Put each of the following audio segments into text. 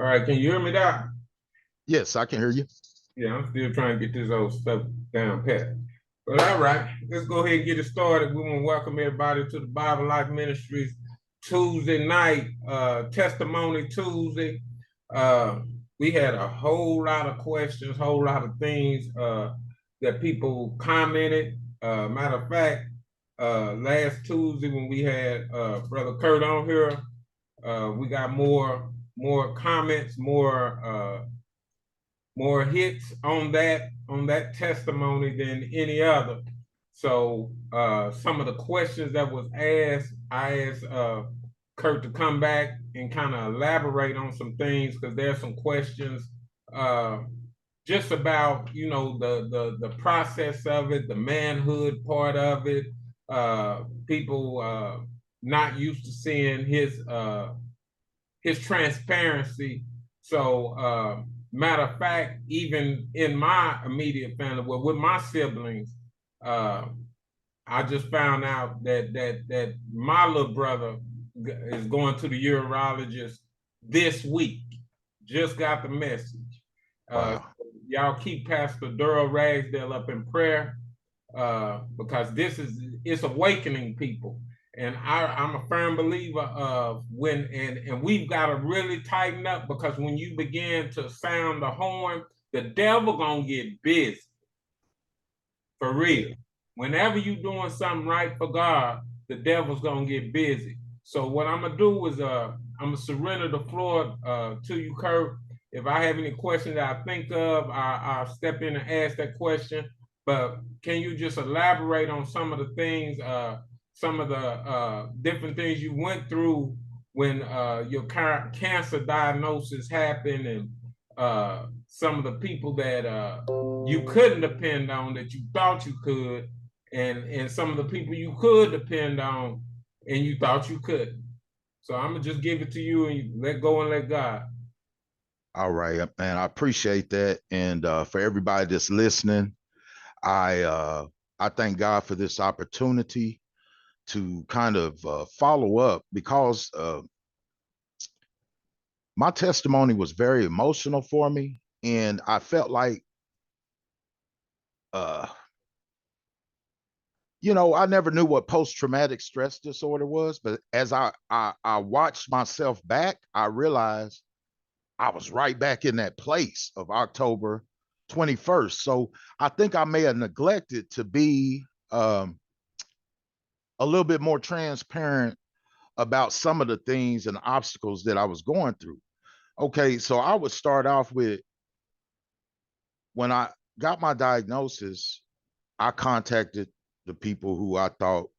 All right, can you hear me now? Yes, I can hear you. Yeah, I'm still trying to get this old stuff down pat. But all right, let's go ahead and get it started. We want to welcome everybody to the Bible Life Ministries Tuesday night, Testimony Tuesday. Uh, we had a whole lot of questions, whole lot of things that people commented. Matter of fact, last Tuesday when we had Brother Curt on here, we got more comments, more hits on that testimony than any other. So some of the questions that was asked, I asked Curt to come back and kind of elaborate on some things because there's some questions uh, just about the process of it, the manhood part of it. People not used to seeing his transparency. So, matter of fact, even in my immediate family, well, with my siblings, uh, I just found out that my little brother is going to the urologist this week. Just got the message. Uh, Wow. y'all keep Pastor Durrell Ragsdale up in prayer because it's awakening people. And I'm a firm believer of when and we've got to really tighten up because when you begin to sound the horn, the devil gonna get busy for Yeah. real. Whenever you doing something right for God, the devil's gonna get busy. So what I'm gonna do is I'm gonna surrender the floor to you, Curt. If I have any questions that I think of, I'll step in and ask that question. But can you just elaborate on some of the things, some of the different things you went through when your cancer diagnosis happened, and some of the people that you couldn't depend on that you thought you could, and some of the people you could depend on and you thought you couldn't. So I'm gonna just give it to you and you let go and let God. All right, man. I appreciate that. And for everybody that's listening, I uh, I thank God for this opportunity to kind of follow up because my testimony was very emotional for me, and I felt like, uh, I never knew what post-traumatic stress disorder was, but as I watched myself back, I realized I was right back in that place of October 21st. So I think I may have neglected to be um, a little bit more transparent about some of the things and obstacles that I was going through. Okay, so I would start off with when I got my diagnosis, I contacted the people who I thought,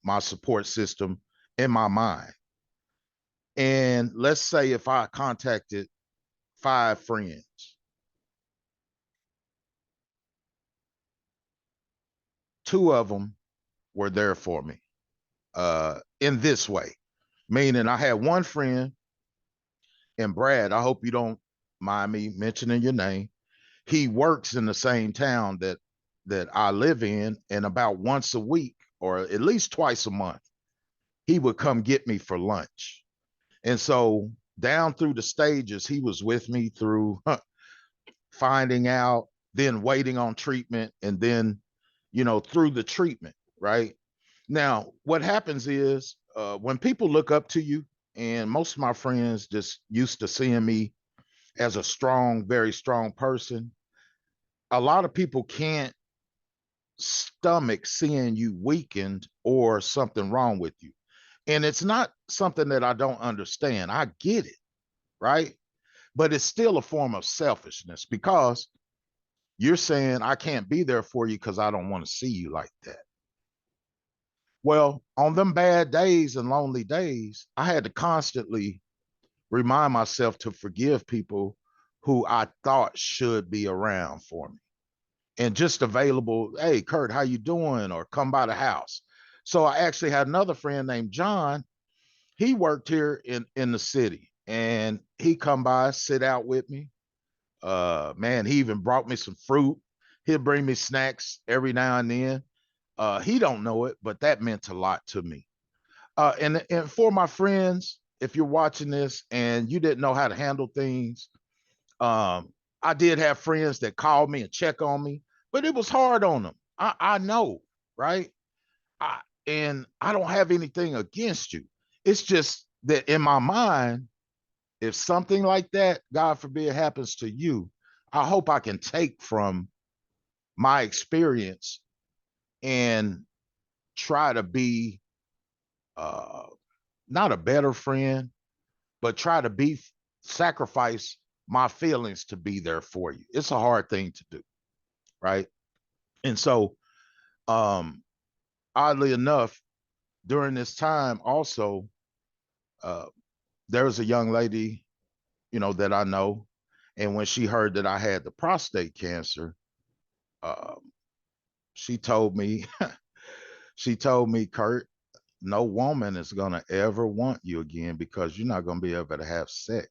my support system in my mind. And let's say if I contacted 5 friends, two of them were there for me in this way. Meaning, I had one friend, and Brad, I hope you don't mind me mentioning your name. He works in the same town that I live in, and about once a week or at least twice a month, he would come get me for lunch. And so down through the stages, he was with me through finding out, then waiting on treatment, and then, through the treatment, right? Now, what happens is when people look up to you, and most of my friends just used to seeing me as a strong, very strong person, a lot of people can't stomach seeing you weakened or something wrong with you. And it's not something that I don't understand. I get it, right? But it's still a form of selfishness because you're saying I can't be there for you because I don't want to see you like that. Well, on them bad days and lonely days, I had to constantly remind myself to forgive people who I thought should be around for me and just available. Hey, Curt, how you doing? Or come by the house. So I actually had another friend named John. He worked here in the city, and he come by, sit out with me. Man, he even brought me some fruit. He'll bring me snacks every now and then. He don't know it, but that meant a lot to me. And for my friends, if you're watching this and you didn't know how to handle things, um, I did have friends that called me and check on me, but it was hard on them. I know, right? I, and I don't have anything against you. It's just that in my mind, if something like that, God forbid, happens to you, I hope I can take from my experience and try to be uh, not a better friend, but try to be sacrifice my feelings to be there for you. It's a hard thing to do, right? And so, um, oddly enough, during this time, also, uh, there was a young lady, that I know, and when she heard that I had the prostate cancer, uh, she told me, she told me, Curt, no woman is gonna ever want you again because you're not gonna be able to have sex.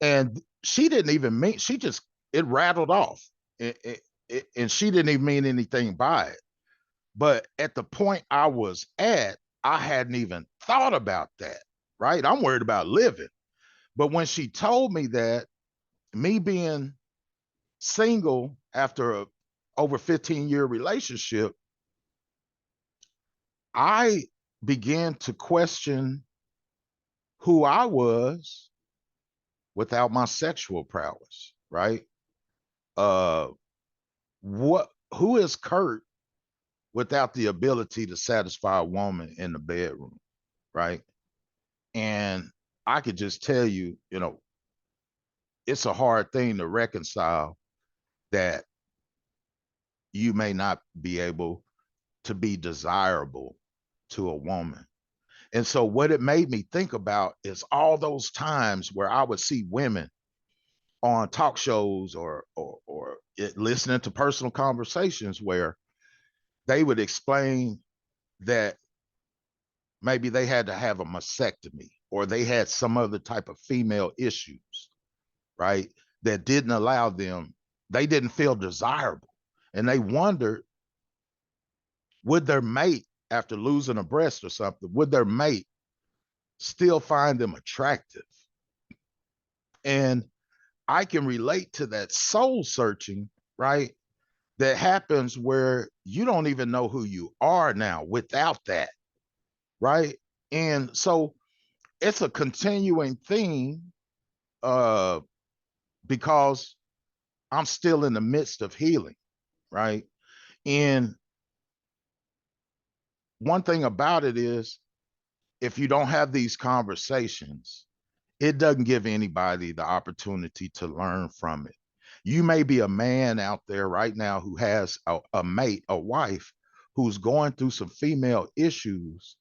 And she didn't even mean. She just it rattled off, and she didn't even mean anything by it. But at the point I was at, I hadn't even thought about that. Right? I'm worried about living. But when she told me that, me being single after a over 15-year relationship, I began to question who I was without my sexual prowess, right? Uh what who is Curt without the ability to satisfy a woman in the bedroom, right? And I could just tell you, it's a hard thing to reconcile that you may not be able to be desirable to a woman. And so what it made me think about is all those times where I would see women on talk shows or listening to personal conversations where they would explain that maybe they had to have a mastectomy or they had some other type of female issues, right? That didn't allow them, they didn't feel desirable. And they wondered, would their mate, after losing a breast or something, would their mate still find them attractive? And I can relate to that soul searching, right? That happens where you don't even know who you are now without that, right? And so it's a continuing theme uh, because I'm still in the midst of healing, right? And one thing about it is, if you don't have these conversations, it doesn't give anybody the opportunity to learn from it. You may be a man out there right now who has a mate, a wife, who's going through some female issues,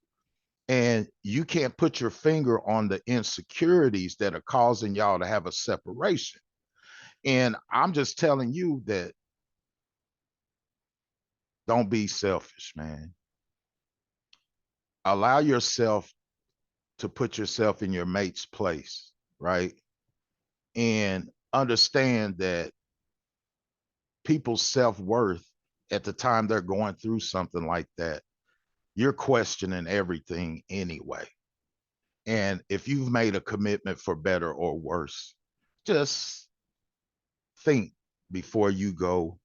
and you can't put your finger on the insecurities that are causing y'all to have a separation. And I'm just telling you that don't be selfish, man. Allow yourself to put yourself in your mate's place, right? And understand that people's self-worth at the time they're going through something like that, you're questioning everything anyway. And if you've made a commitment for better or worse, just think before you go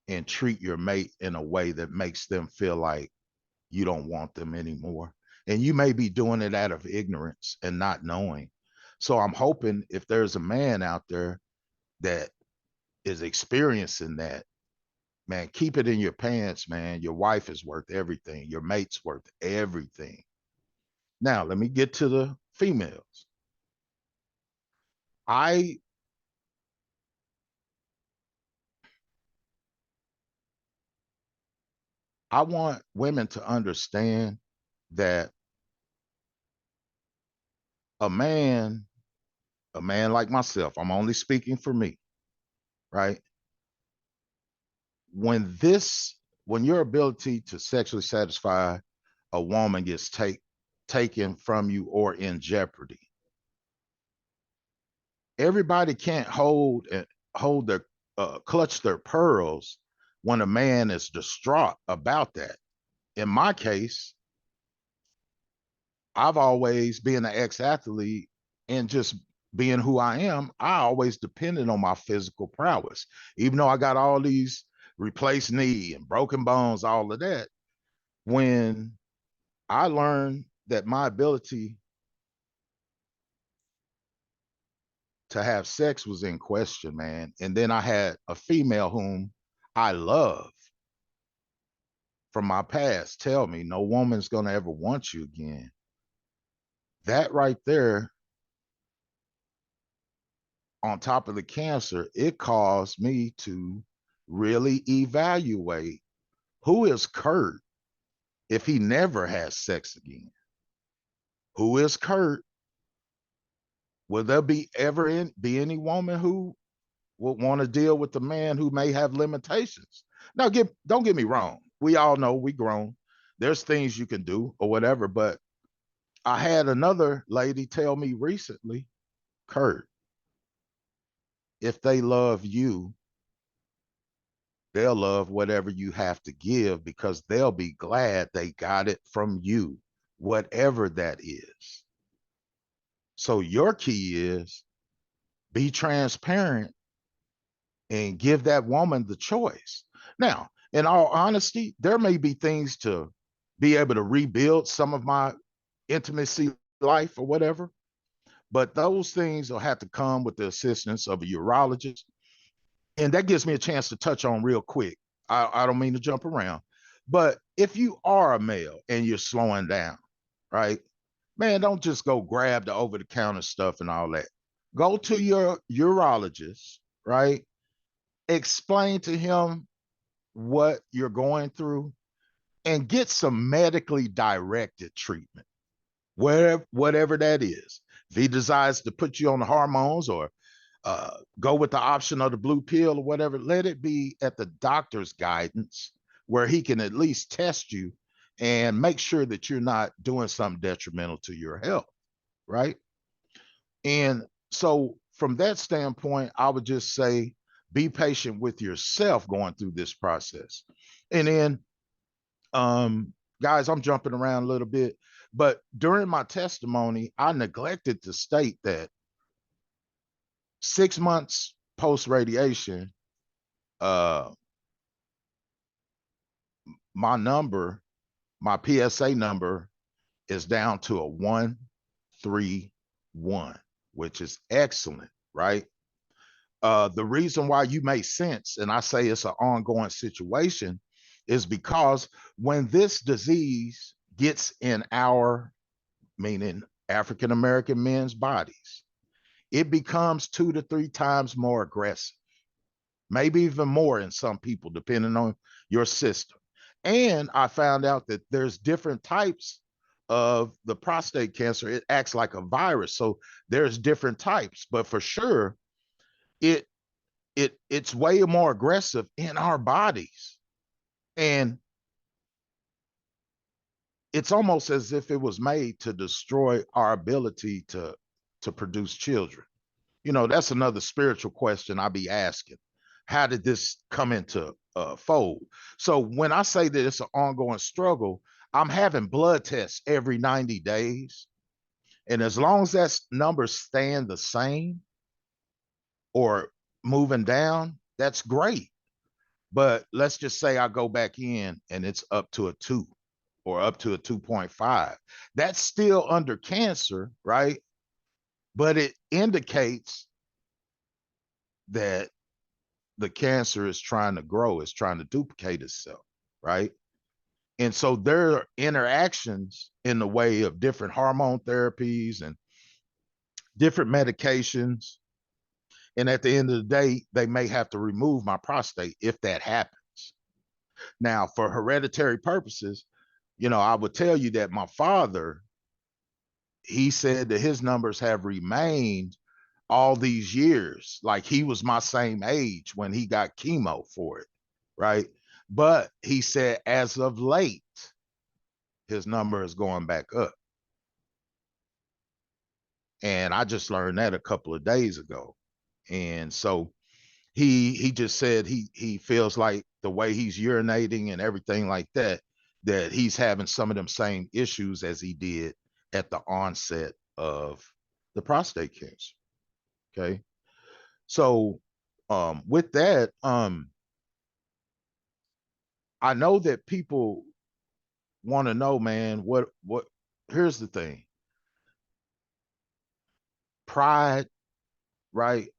and treat your mate in a way that makes them feel like you don't want them anymore. And you may be doing it out of ignorance and not knowing. So I'm hoping if there's a man out there that is experiencing that, man, keep it in your pants, man. Your wife is worth everything. Your mate's worth everything. Now, let me get to the females. I I want women to understand that a man, a man like myself, I'm only speaking for me, right? When this, when your ability to sexually satisfy a woman gets taken from you or in jeopardy, everybody can't hold their clutch their pearls when a man is distraught about that. In my case, I've always been an ex-athlete and just being who I am, I always depended on my physical prowess. Even though I got all these replaced knee and broken bones, all of that, when I learned that my ability to have sex was in question, man. And then I had a female whom I love from my past tell me no woman's going to ever want you again. That right there, on top of the cancer, it caused me to really evaluate who is Curt if he never has sex again? Who is Curt? Will there be any woman who would want to deal with the man who may have limitations? Now, don't get me wrong. We all know we grown. There's things you can do or whatever. But I had another lady tell me recently, Curt, if they love you, they'll love whatever you have to give because they'll be glad they got it from you, whatever that is. So your key is be transparent and give that woman the choice. Now, in all honesty, there may be things to be able to rebuild some of my intimacy life or whatever, but those things will have to come with the assistance of a urologist. And that gives me a chance to touch on real quick. I don't mean to jump around, but if you are a male and you're slowing down, right? Man, don't just go grab the over the counter stuff and all that. Go to your urologist, right? Explain to him what you're going through and get some medically directed treatment, whatever that is. If he decides to put you on the hormones or go with the option of the blue pill or whatever, let it be at the doctor's guidance where he can at least test you and make sure that you're not doing something detrimental to your health, right? And so, from that standpoint, I would just say be patient with yourself going through this process. And then, guys, I'm jumping around a little bit, but during my testimony, I neglected to state that 6 months post radiation, uh, my number, my PSA number is down to a 131, which is excellent, right? The reason why you make sense, and I say it's an ongoing situation, is because when this disease gets in our, meaning African American men's bodies, it becomes 2 to 3 times more aggressive, maybe even more in some people, depending on your system. And I found out that there's different types of the prostate cancer. It acts like a virus. So there's different types, but for sure, it it's way more aggressive in our bodies. And it's almost as if it was made to destroy our ability to produce children. That's another spiritual question I be asking. How did this come into fold? So when I say that it's an ongoing struggle, I'm having blood tests every 90 days. And as long as that number's staying the same or moving down, that's great. But let's just say I go back in and it's up to a 2 or up to a 2.5. That's still under cancer, right? But it indicates that the cancer is trying to grow, it's trying to duplicate itself, right? And so there are interactions in the way of different hormone therapies and different medications. And at the end of the day, they may have to remove my prostate if that happens. Now, for hereditary purposes, I would tell you that my father, he said that his numbers have remained all these years. Like he was my same age when he got chemo for it, right? But he said as of late, his number is going back up. And I just learned that a couple of days ago. And so he just said he feels like the way he's urinating and everything like that, that he's having some of them same issues as he did at the onset of the prostate cancer. Okay. So with that, I know that people want to know, man, what here's the thing. Pride, right?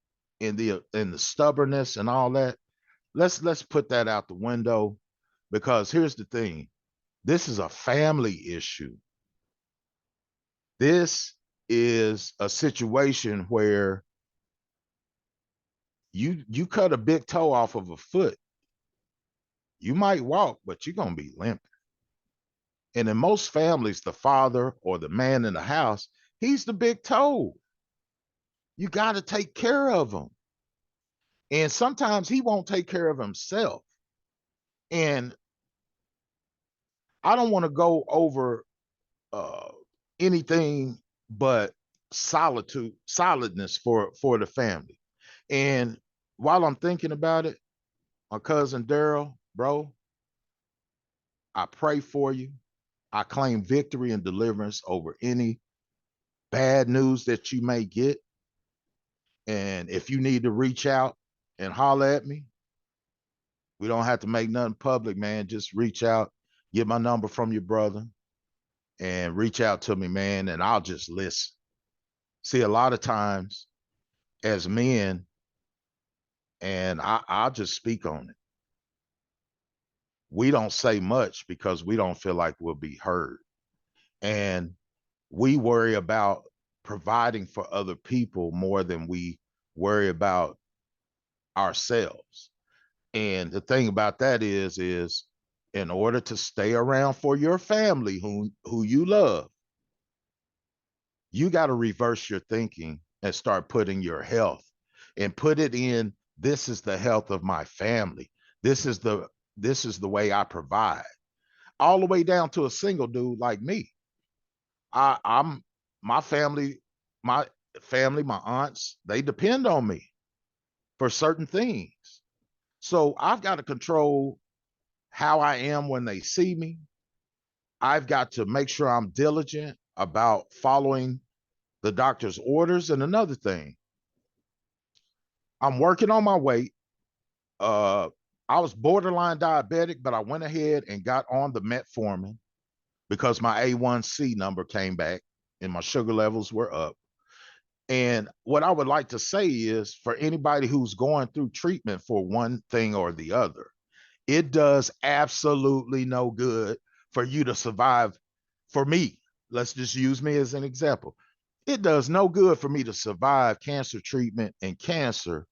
In the stubbornness and all that. Let's put that out the window, because here's the thing. This is a family issue. This is a situation where you cut a big toe off of a foot. You might walk, but you're gonna be limping. And in most families, the father or the man in the house, he's the big toe. You got to take care of him. And sometimes he won't take care of himself. And I don't want to go over uh, anything but solidness for the family. And while I'm thinking about it, my cousin Daryl, bro, I pray for you. I claim victory and deliverance over any bad news that you may get. And if you need to reach out and holler at me, we don't have to make nothing public, man. Just reach out, get my number from your brother, and reach out to me, man, and I'll just listen. See, a lot of times as men, and I'll just speak on it, we don't say much because we don't feel like we'll be heard. And we worry about providing for other people more than we worry about ourselves. And the thing about that is in order to stay around for your family who you love, you got to reverse your thinking and start putting your health and put it in, this is the health of my family. This is the way I provide. All the way down to a single dude like me. I'm my family, my my aunts, they depend on me for certain things. So I've got to control how I am when they see me. I've got to make sure I'm diligent about following the doctor's orders. And another thing, I'm working on my weight. Uh, I was borderline diabetic, but I went ahead and got on the metformin because my A1C number came back and my sugar levels were up. And what I would like to say is, for anybody who's going through treatment for one thing or the other, it does absolutely no good for you to survive. For me, let's just use me as an example. It does no good for me to survive cancer treatment and cancer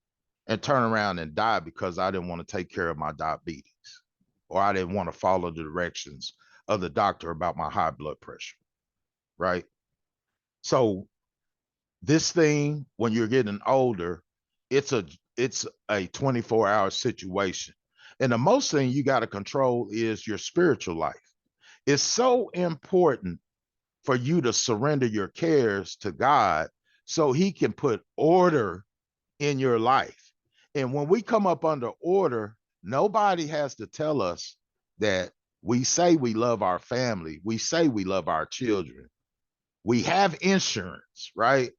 and turn around and die because I didn't want to take care of my diabetes or I didn't want to follow the directions of the doctor about my high blood pressure. Right. So this thing, when you're getting older, it's a it's a 24-hour situation. And the most thing you got to control is your spiritual life. It's so important for you to surrender your cares to God so he can put order in your life. And when we come up under order, nobody has to tell us that we say we love our family, we say we love our children. We have insurance, right?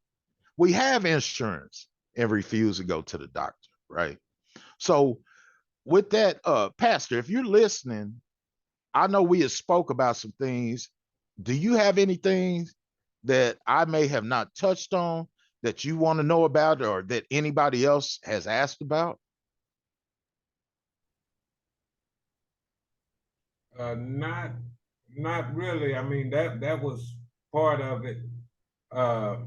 We have insurance and refuse to go to the doctor, right? So with that, Pastor, if you're listening, I know we have spoke about some things. Do you have anything that I may have not touched on that you want to know about or that anybody else has asked about? Not not really. I mean that was part of it. Uh,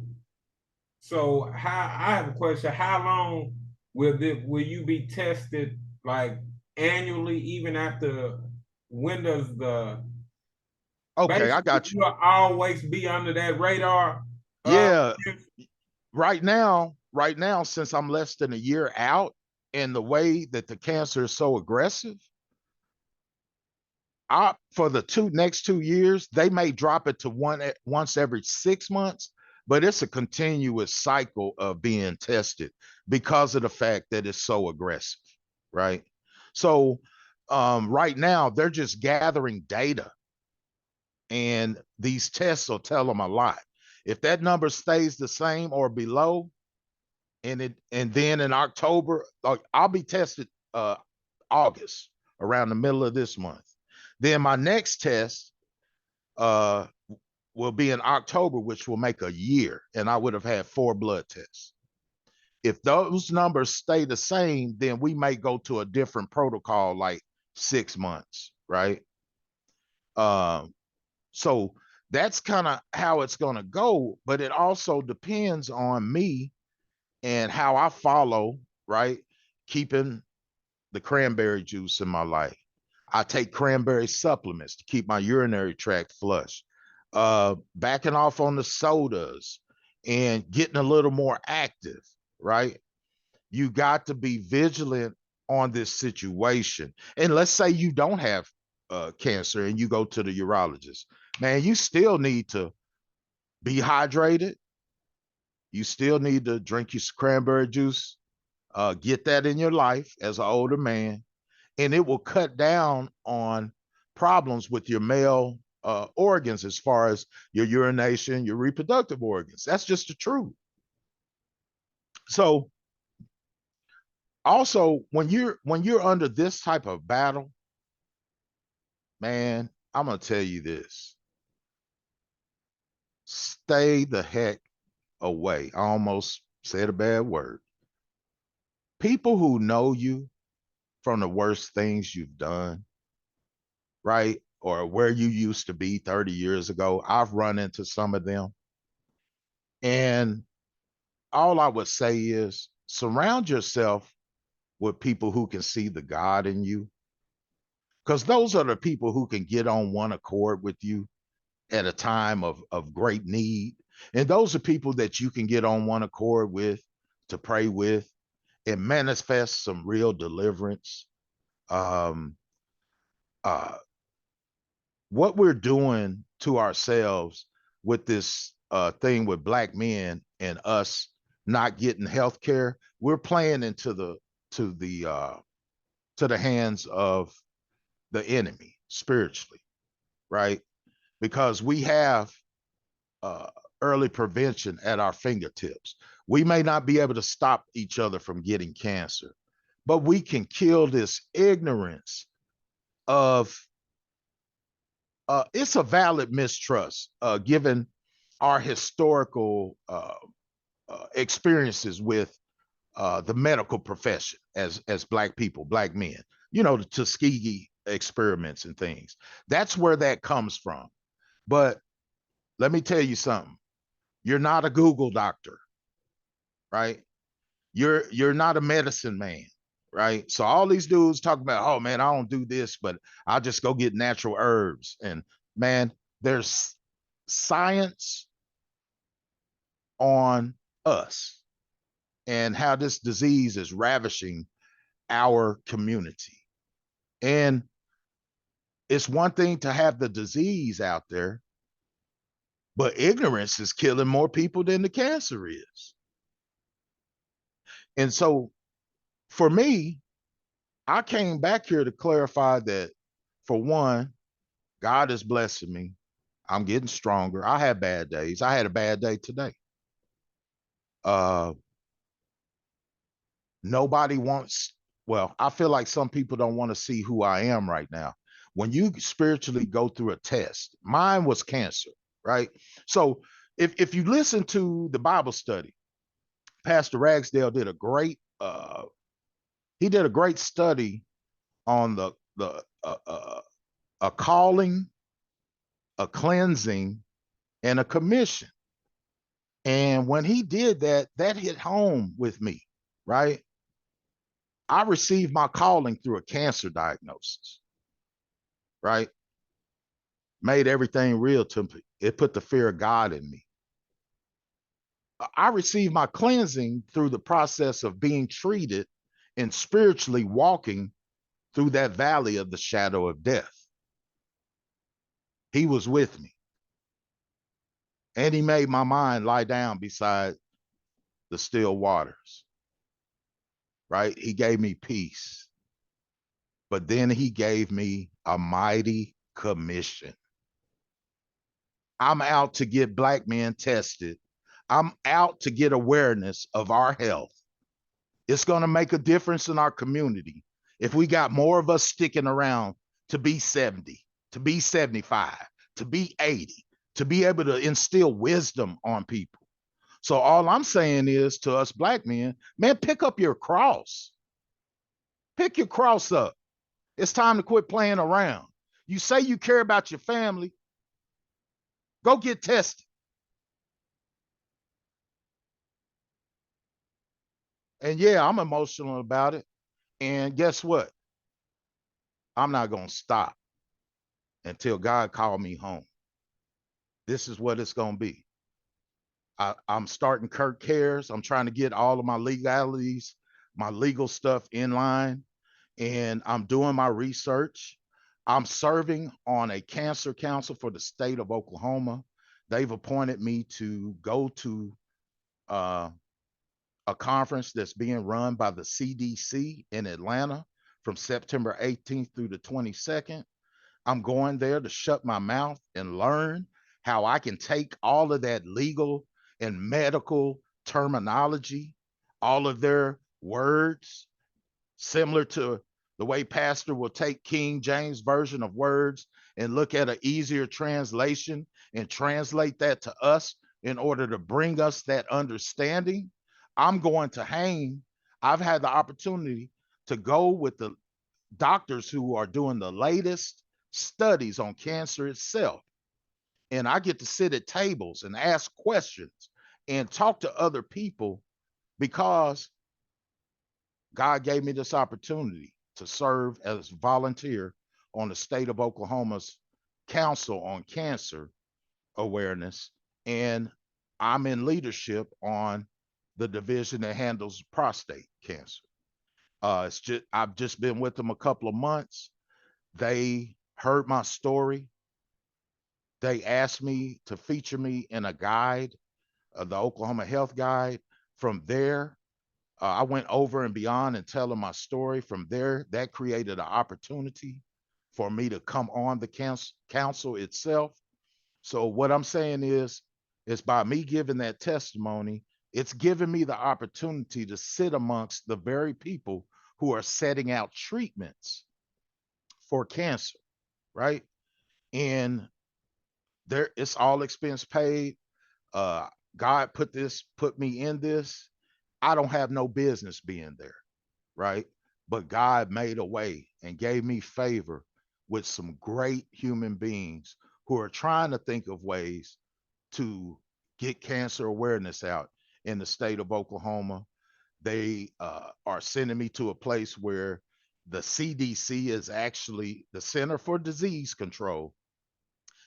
so how I have a question. How long will you be tested like annually, even after when does the Okay, I basically got you. you'll always be under that radar? Uh, Yeah, right now, since I'm less than a year out and the way that the cancer is so aggressive, for the next 2 years, they may drop it to once every 6 months, but it's a continuous cycle of being tested because of the fact that it's so aggressive, right? So right now they're just gathering data And these tests will tell them a lot. If that number stays the same or below, and then in October, like I'll be tested August, around the middle of this month. Then my next test uh will be in October, which will make a year, and I would have had 4 blood tests. If those numbers stay the same, then we may go to a different protocol, like 6 months, right? Um, so that's kind of how it's going to go, but it also depends on me and how I follow, right? Keeping the cranberry juice in my life. I take cranberry supplements to keep my urinary tract flush. Backing off on the sodas and getting a little more active, right? You got to be vigilant on this situation. And let's say you don't have cancer and you go to the urologist, man, you still need to be hydrated. You still need to drink your cranberry juice, get that in your life as an older man, and it will cut down on problems with your male organs as far as your urination, your reproductive organs. That's just the truth. So also when you're under this type of battle, man, I'm gonna tell you this: stay the heck away. I almost said a bad word. People who know you from the worst things you've done, right? Or where you used to be 30 years ago. I've run into some of them. And all I would say is surround yourself with people who can see the God in you, because those are the people who can get on one accord with you at a time of great need. And those are people that you can get on one accord with to pray with and manifest some real deliverance. Um, uh, what we're doing to ourselves with this thing with black men and us not getting health care, we're playing into to the to the hands of the enemy spiritually, right? Because we have uh, early prevention at our fingertips. We may not be able to stop each other from getting cancer, but we can kill this ignorance of it's a valid mistrust given our historical experiences with the medical profession as black people, black men. You know, the Tuskegee experiments and things. That's where that comes from. But let me tell you something. You're not a Google doctor, right? You're not a medicine man, right? So all these dudes talk about, oh man, I don't do this, but I'll just go get natural herbs. And man, there's science on us and how this disease is ravishing our community. And it's one thing to have the disease out there, but ignorance is killing more people than the cancer is. And so for me, I came back here to clarify that, for one, God is blessing me. I'm getting stronger. I have bad days. I had a bad day today. Uh, Nobody wants, well, I feel like some people don't want to see who I am right now. When you spiritually go through a test, mine was cancer, right? So if you listen to the Bible study, Pastor Ragsdale did he did a great study on the a calling, a cleansing, and a commission. And when he did that, that hit home with me, right? I received my calling through a cancer diagnosis, right? Made everything real to me. It put the fear of God in me. I received my cleansing through the process of being treated and spiritually walking through that valley of the shadow of death. He was with me, and he made my mind lie down beside the still waters, right? He gave me peace, but then he gave me a mighty commission. I'm out to get Black men tested. I'm out to get awareness of our health. It's going to make a difference in our community if we got more of us sticking around to be 70, to be 75, to be 80, to be able to instill wisdom on people. So all I'm saying is to us Black men, man, pick up your cross. Pick your cross up. It's time to quit playing around. You say you care about your family, go get tested. And yeah, I'm emotional about it. And guess what? I'm not going to stop until God called me home. This is what it's going to be. I'm starting Curt Cares. I'm trying to get all of my legalities, my legal stuff in line, and I'm doing my research. I'm serving on a cancer council for the state of Oklahoma. They've appointed me to go to uh, a conference that's being run by the CDC in Atlanta from September 18th through the 22nd. I'm going there to shut my mouth and learn how I can take all of that legal and medical terminology, all of their words, similar to the way pastor will take King James version of words and look at an easier translation and translate that to us in order to bring us that understanding. I'm going to hang. I've had the opportunity to go with the doctors who are doing the latest studies on cancer itself. And I get to sit at tables and ask questions and talk to other people because God gave me this opportunity to serve as volunteer on the state of Oklahoma's Council on Cancer Awareness. And I'm in leadership on the division that handles prostate cancer. It's just I've just been with them a couple of months. They heard my story. They asked me to feature me in a guide, the Oklahoma Health Guide. From there, I went over and beyond and telling my story. From there, that created an opportunity for me to come on the council itself. So what I'm saying is by me giving that testimony, it's given me the opportunity to sit amongst the very people who are setting out treatments for cancer, right? And there, it's all expense paid. Uh, God put me in this. I don't have no business being there, right? But God made a way and gave me favor with some great human beings who are trying to think of ways to get cancer awareness out in the state of Oklahoma. They are sending me to a place where the CDC is actually the Center for Disease Control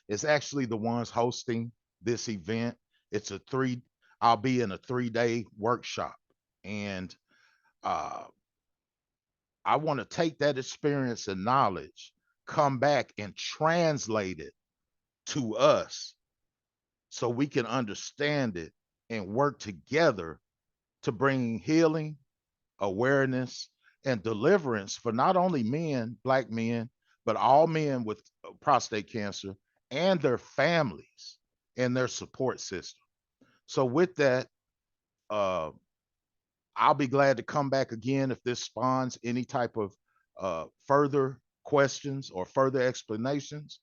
is actually the ones hosting this event. It's a three, I'll be in a 3 day workshop. And uh, I want to take that experience and knowledge, come back and translate it to us so we can understand it and work together to bring healing, awareness, and deliverance for not only men, Black men, but all men with prostate cancer and their families and their support system. So, with that, uh, I'll be glad to come back again if this spawns any type of further questions or further explanations.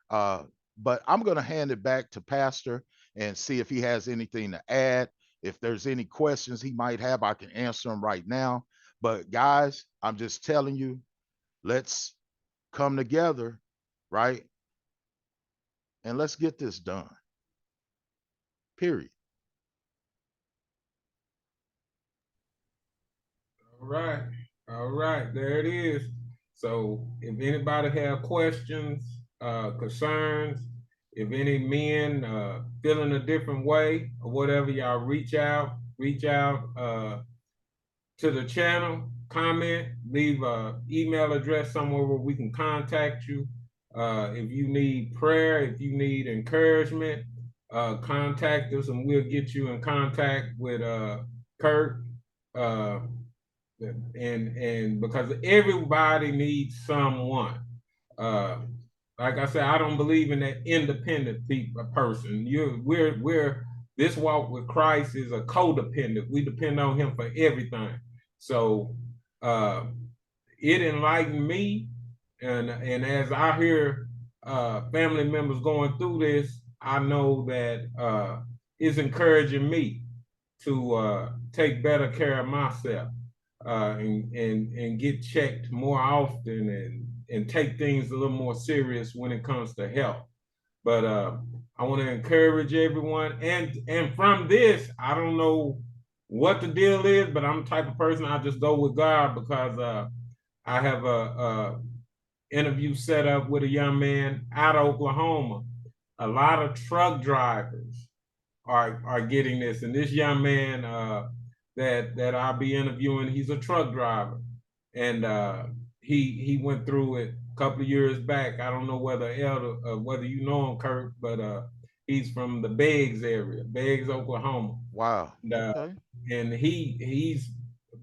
Uh, but I'm going to hand it back to Pastor and see if he has anything to add. If there's any questions he might have, I can answer them right now. But guys, I'm just telling you, let's come together, right? And let's get this done. Period. All right. All right. There it is. So if anybody have questions, concerns, if any men feeling a different way or whatever, y'all reach out to the channel, comment, leave a email address somewhere where we can contact you. If you need prayer, if you need encouragement, contact us and we'll get you in contact with Curt. Uh, and because everybody needs someone. Uh, Like I said, I don't believe in that independent person. We're this walk with Christ is a codependent. We depend on Him for everything. So uh, it enlightened me, and as I hear family members going through this, I know that it's encouraging me to take better care of myself and get checked more often and take things a little more serious when it comes to health. But I want to encourage everyone, and from this, I don't know what the deal is, but I'm the type of person I just go with God because I have a interview set up with a young man out of Oklahoma. A lot of truck drivers are getting this, and this young man that I'll be interviewing, he's a truck driver, and he went through it a couple of years back. I don't know whether you know him, Curt, but he's from the Beggs area, Beggs, Oklahoma, Wow. and, Okay. and he's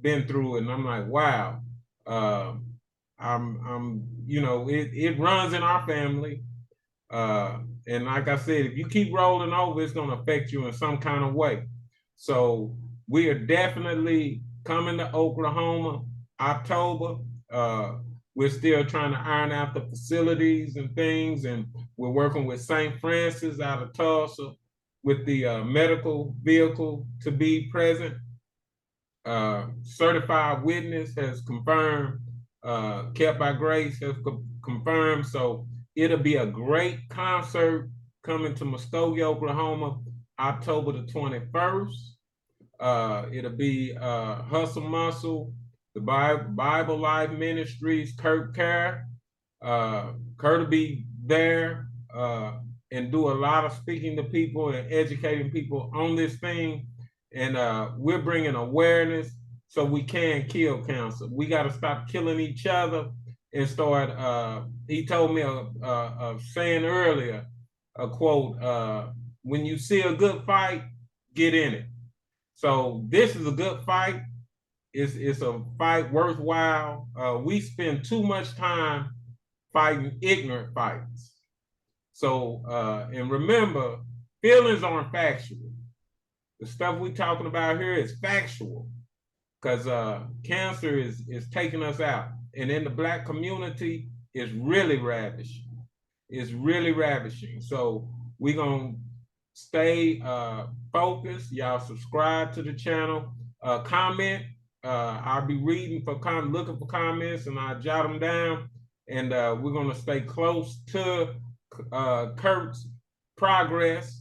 been through it, and I'm like, wow. Uh, I'm it runs in our family. Uh, and like I said, if you keep rolling over, it's going to affect you in some kind of way. So we are definitely coming to Oklahoma, October. Uh, we're still trying to iron out the facilities and things, and we're working with St. Francis out of Tulsa with the medical vehicle to be present. Certified witness has confirmed. Kept by Grace has confirmed. So it'll be a great concert coming to Muskogee, Oklahoma, October the 21st. It'll be Hustle Muscle, the Bible Life Ministries, Curt Cares. Curt will be there and do a lot of speaking to people and educating people on this thing. And we're bringing awareness so we can kill cancer. We got to stop killing each other and start. He told me a saying earlier, a quote, when you see a good fight, get in it. So this is a good fight. It's a fight worthwhile. We spend too much time fighting ignorant fights. So, and remember, feelings aren't factual. The stuff we're talking about here is factual because cancer is taking us out. And in the Black community, it's really ravishing. It's really ravishing. So we're going to stay focused. Y'all subscribe to the channel. Comment. I'll be reading looking for comments, and I'll jot them down. And we're going to stay close to Curt's progress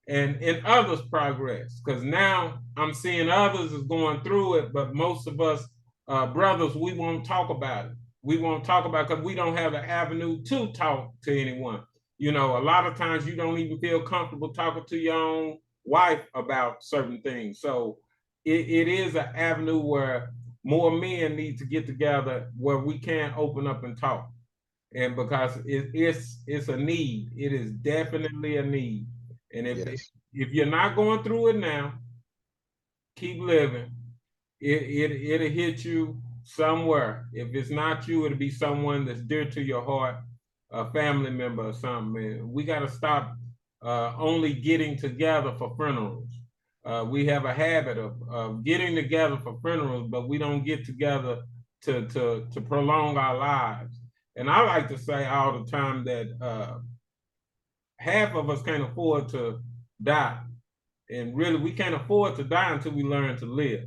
and others' progress, because now I'm seeing others is going through it, but most of us brothers, we won't talk about it. We won't talk about it because we don't have an avenue to talk to anyone. You know, a lot of times you don't even feel comfortable talking to your own wife about certain things. So it is an avenue where more men need to get together where we can open up and talk. And because it's a need, it is definitely a need. And Yes. if you're not going through it now, keep living. It'll hit you somewhere. If it's not you, it'll be someone that's dear to your heart, a family member or something. We got to stop only getting together for funerals. We have a habit of getting together for funerals, but we don't get together to prolong our lives. And I like to say all the time that half of us can't afford to die. And really, we can't afford to die until we learn to live.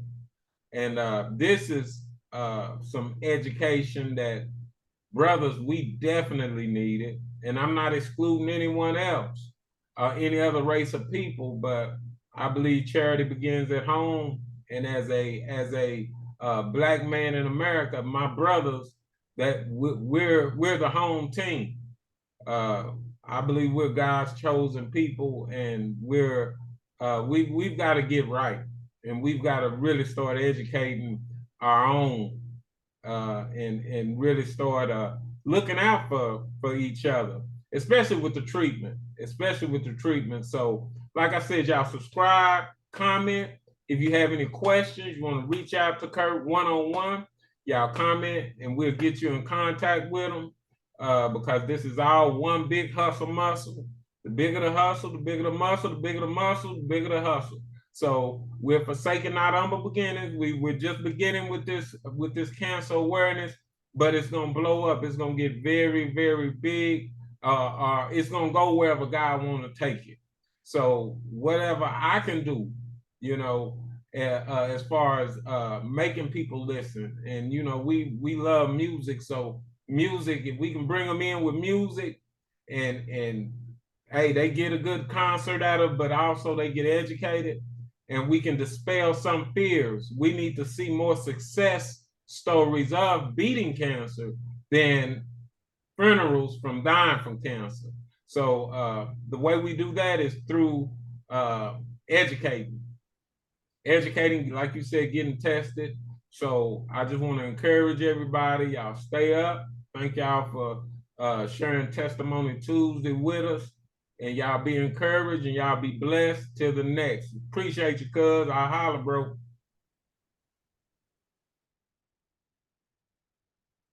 And this is some education that, brothers, we definitely need it. And I'm not excluding anyone else, any other race of people, but I believe charity begins at home. And as a Black man in America, my brothers, that we're the home team. Uh, I believe we're God's chosen people, and we've got to get right, and we've got to really start educating our own, and really start looking out for each other, especially with the treatment, So, like I said, y'all subscribe, comment. If you have any questions, you want to reach out to Curt one-on-one, y'all comment, and we'll get you in contact with him. because this is all one big hustle muscle. The bigger the hustle, the bigger the muscle, the bigger the muscle, the bigger the hustle. So we're forsaking our humble beginnings. We're just beginning with this cancer awareness, but it's gonna blow up. It's gonna get very, very big. It's gonna go wherever God want to take it. So whatever I can do, you know, as far as making people listen, and we love music, so music, if we can bring them in with music, and hey, they get a good concert out of, but also they get educated, and we can dispel some fears. We need to see more success stories of beating cancer than funerals from dying from cancer. So the way we do that is through uh, educating, like you said, getting tested. So I just want to encourage everybody. Y'all stay up. Thank y'all for sharing Testimony Tuesday with us. And y'all be encouraged and y'all be blessed till the next. Appreciate you, cuz. I'll holler, bro.